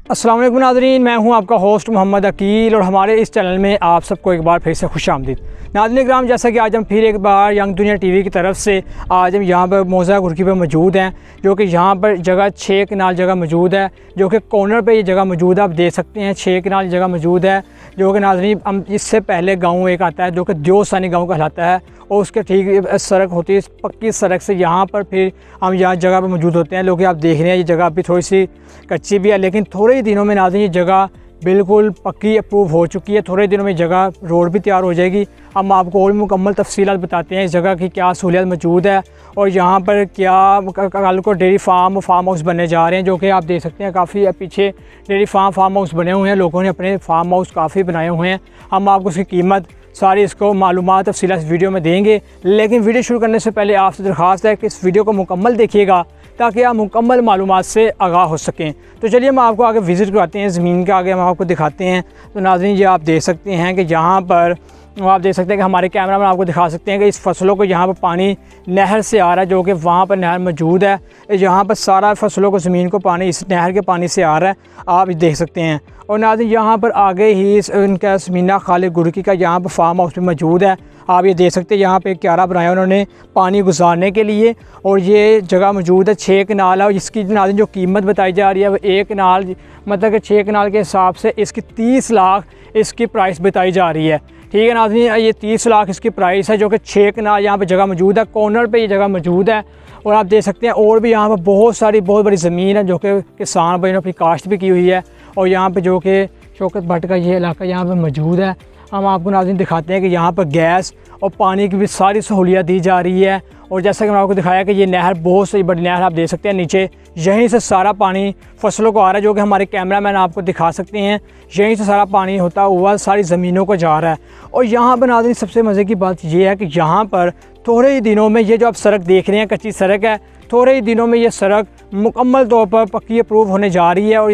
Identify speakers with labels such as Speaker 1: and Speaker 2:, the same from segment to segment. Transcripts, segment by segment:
Speaker 1: अस्सलाम वालेकुम नाज़रीन, मैं हूं आपका होस्ट मोहम्मद अकील और हमारे इस चैनल में आप सबको एक बार फिर से खुशामदीद। नाज़रीन कराम, जैसा कि आज हम फिर एक बार यंग दुनिया टीवी की तरफ से आज हम यहाँ पर मौज़ा गुरकी पर मौजूद हैं, जो कि यहाँ पर जगह 6 कनाल जगह मौजूद है, जो कि कॉर्नर पे ये जगह मौजूद है। आप देख सकते हैं 6 कनाल जगह मौजूद है, जो कि नाज़रीन हम इससे पहले गाँव एक आता है जो कि दियोसानी गाँव कहलाता है, और उसके ठीक सड़क होती है पक्की सड़क से यहाँ पर फिर हम यहाँ जगह पर मौजूद होते हैं। लोग आप देख रहे हैं ये जगह अभी थोड़ी सी कच्ची भी है, लेकिन थोड़े ही दिनों में नाज़रीन ये जगह बिल्कुल पक्की अप्रूव हो चुकी है। थोड़े दिनों में जगह रोड भी तैयार हो जाएगी। हम आपको और मुकम्मल तफसीलात बताते हैं इस जगह की क्या सहूलियत मौजूद है और यहाँ पर क्या कल को डेयरी फार्म हाउस बनने जा रहे हैं, जो कि आप देख सकते हैं काफ़ी पीछे डेयरी फार्म हाउस बने हुए हैं। लोगों ने अपने फार्म हाउस काफ़ी बनाए हुए हैं। हम आपको उसकी कीमत सारी इसको मालूमात तफसीलात इस वीडियो में देंगे, लेकिन वीडियो शुरू करने से पहले आपसे दरख्वास्त है कि इस वीडियो को मुकम्मल देखिएगा ताकि आप मुकम्मल मालूमात से आगाह हो सकें। तो चलिए हम आपको आगे विज़िट करवाते हैं, ज़मीन के आगे हम आपको दिखाते हैं। तो नाज़रीन ये आप देख सकते हैं कि यहाँ पर आप देख सकते हैं कि हमारे कैमरा में आपको दिखा सकते हैं कि इस फसलों को यहाँ पर पानी नहर से आ रहा है, जो कि वहाँ पर नहर मौजूद है। यहाँ पर सारा फसलों को ज़मीन को पानी इस नहर के पानी से आ रहा है, आप देख सकते हैं। और नाज़रीन यहाँ पर आगे ही इनका मीना खालिद गुरकी का यहाँ पर फार्म हाउस भी मौजूद है। आप ये देख सकते हैं यहाँ पे क्यारा बनाया उन्होंने पानी गुजारने के लिए, और ये जगह मौजूद है 6 कनाल है। और इसकी नाज़रीन जो कीमत बताई जा रही है वो 1 कनाल मतलब कि 6 कनाल के हिसाब से इसकी 30 लाख इसकी प्राइस बताई जा रही है। ठीक है नाज़रीन, ये 30 लाख इसकी प्राइस है, जो कि 6 कनाल यहाँ पे जगह मौजूद है। कॉर्नर पे ये जगह मौजूद है। और आप देख सकते हैं और भी यहाँ पर बहुत बड़ी ज़मीन है, जो कि किसान भाई ने अपनी काश्त भी की हुई है। और यहाँ पे जो कि शौकत भट्ट का ये इलाका यहाँ पे मौजूद है। हम आपको नाज़रीन दिखाते हैं कि यहाँ पर गैस और पानी की भी सारी सहूलियत दी जा रही है। और जैसा कि मैंने आपको दिखाया कि ये नहर बहुत सी बड़ी नहर आप देख सकते हैं, नीचे यहीं से सारा पानी फसलों को आ रहा है, जो कि हमारे कैमरा मैन आपको दिखा सकते हैं। यहीं से सारा पानी होता हुआ सारी ज़मीनों को जा रहा है। और यहाँ पर नाज़रीन सबसे मज़े की बात ये है कि यहाँ पर थोड़े ही दिनों में ये जो आप सड़क देख रहे हैं कच्ची सड़क है, थोड़े ही दिनों में ये सड़क मुकम्मल तौर पर पक्की अप्रूव होने जा रही है। और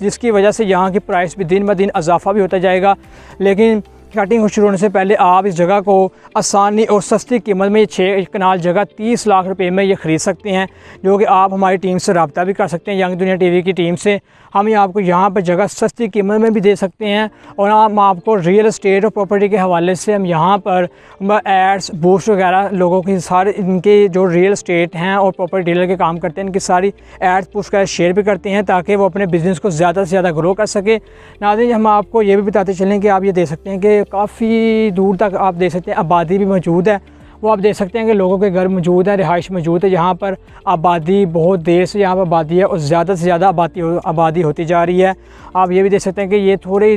Speaker 1: जिसकी वजह से यहाँ की प्राइस भी दिन ब दिन इजाफा भी होता जाएगा। लेकिन कटिंग शुरू होने से पहले आप इस जगह को आसानी और सस्ती कीमत में 6 कनाल जगह 30 लाख रुपए में ये ख़रीद सकते हैं, जो कि आप हमारी टीम से रब्ता भी कर सकते हैं। यंग दुनिया टीवी की टीम से हम आपको यहाँ पर जगह सस्ती कीमत में भी दे सकते हैं। और हम आपको रियल एस्टेट और प्रॉपर्टी के हवाले से हम यहाँ पर एड्स बूस्ट वगैरह लोगों की सारे इनके जो रियल एस्टेट हैं और प्रॉपर्टी डीलर के काम करते हैं, इनकी सारी एड्स पुस्ट कर शेयर भी करते हैं ताकि वो अपने बिज़नेस को ज़्यादा से ज़्यादा ग्रो कर सके। नाज़रीन हम आपको ये भी बताते चलें कि आप ये देख सकते हैं कि काफ़ी दूर तक आप देख सकते हैं आबादी भी मौजूद है। वो आप देख सकते हैं कि लोगों के घर मौजूद है, रिहाइश मौजूद है। यहाँ पर आबादी बहुत देर से यहाँ पर आबादी है और ज़्यादा से ज़्यादा आबादी होती जा रही है। आप ये भी देख सकते हैं कि ये थोड़े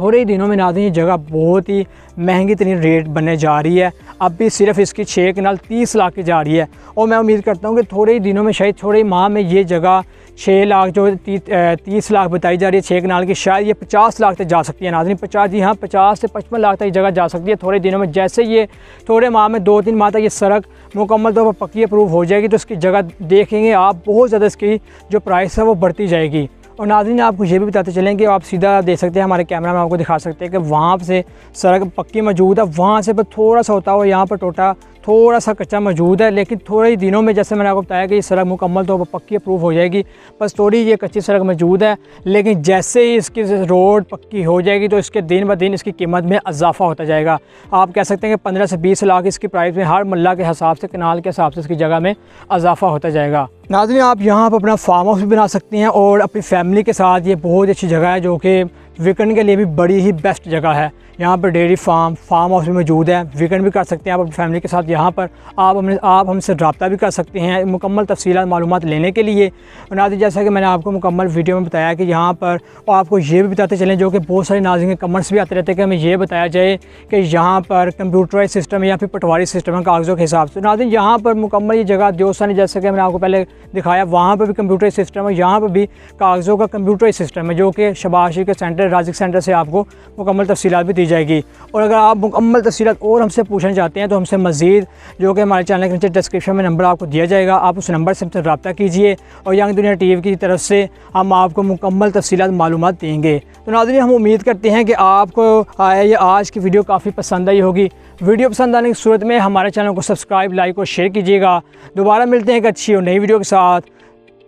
Speaker 1: ही दिनों में नाज़रीन ये जगह बहुत ही महंगी तरीन रेट बनने जा रही है। अब भी सिर्फ इसकी 6 कनाल 30 लाख की जा रही है। और मैं उम्मीद करता हूँ कि थोड़े ही दिनों में, शायद थोड़े ही माह में ये जगह 6 लाख जो 30 लाख बताई जा रही है 6 कनाल की, शायद ये 50 लाख तक जा सकती है। नाज़रीन 50 से 55 लाख तक जगह जा सकती है थोड़े दिनों में। जैसे ये थोड़े माह में 2-3 माह तक ये सड़क मुकम्मल तौर पर पक्की अप्रूव हो जाएगी, तो इसकी जगह देखेंगे आप बहुत ज़्यादा इसकी जो प्राइस है वो बढ़ती जाएगी। और नाज़रीन आपको ये भी बताते चलें कि आप सीधा देख सकते हैं, हमारे कैमरा में आपको दिखा सकते हैं कि वहाँ से सड़क पक्की मौजूद है, वहाँ से पर थोड़ा सा होता हुआ यहाँ पर टोटा थोड़ा सा कच्चा मौजूद है। लेकिन थोड़े ही दिनों में, जैसे मैंने आपको बताया कि ये सड़क मुकम्मल तौर पर पक्की अप्रूव हो जाएगी, बस थोड़ी ये कच्ची सड़क मौजूद है। लेकिन जैसे ही इसकी रोड पक्की हो जाएगी तो इसके दिन ब दिन इसकी कीमत में इजाफा होता जाएगा। आप कह सकते हैं कि 15 से 20 लाख इसकी प्राइस में हर मल्ला के हिसाब से, कनाल के हिसाब से इसकी जगह में इजाफा होता जाएगा। नाज़रीन आप यहाँ पर अपना फार्म हाउस भी बना सकते हैं और अपनी फैमिली के साथ ये बहुत अच्छी जगह है, जो कि वीकेंड के लिए भी बड़ी ही बेस्ट जगह है। यहाँ पर डेयरी फार्म हाउस भी मौजूद है, वीकेंड भी कर सकते हैं आप अपनी फैमिली के साथ। यहाँ पर आप हमसे रब्ता भी कर सकते हैं मुकम्मल तफसीलात मालूमात लेने के लिए। नाज़रीन जैसा कि मैंने आपको मुकम्मल वीडियो में बताया कि यहाँ पर, और आपको ये भी बताते चलें, जो कि बहुत सारे नाज़रीन के कमेंट्स भी आते रहते हैं कि हमें ये बताया जाए कि यहाँ पर कंप्यूटराइज सिस्टम है या फिर पटवारी सिस्टम है कागज़ों के हिसाब से। नाज़रीन यहाँ पर मुकम्मल ये जगह दियोसानी, जैसे कि मैंने आपको पहले दिखाया, वहाँ पर भी कंप्यूटराइज सिस्टम है, यहाँ पर भी कागज़ों का कंप्यूटराइज सिस्टम है, जो कि शबाशी के सेंटर राजिक सेंटर से आपको मुकम्मल तफसीलात भी दी जाएगी। और अगर आप मुकम्मल तफसीलात और हमसे पूछना चाहते हैं तो हमसे मज़ीद, जो कि हमारे चैनल के नीचे डिस्क्रिप्शन में नंबर आपको दिया जाएगा, आप उस नंबर से हमसे रब्ता कीजिए और यंग दुनिया टीवी की तरफ से हम आपको मुकम्मल तफसीलात मालूमात देंगे। तो नाज़रीन हम उम्मीद करते हैं कि आपको ये आज की वीडियो काफ़ी पसंद आई होगी। वीडियो पसंद आने की सूरत में हमारे चैनल को सब्सक्राइब, लाइक और शेयर कीजिएगा। दोबारा मिलते हैं एक अच्छी और नई वीडियो के साथ।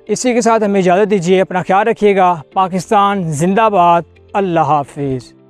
Speaker 1: इसी के साथ हमें इजाज़त दीजिए। अपना ख्याल रखिएगा। पाकिस्तान जिंदाबाद। अल्लाह हाफिज़।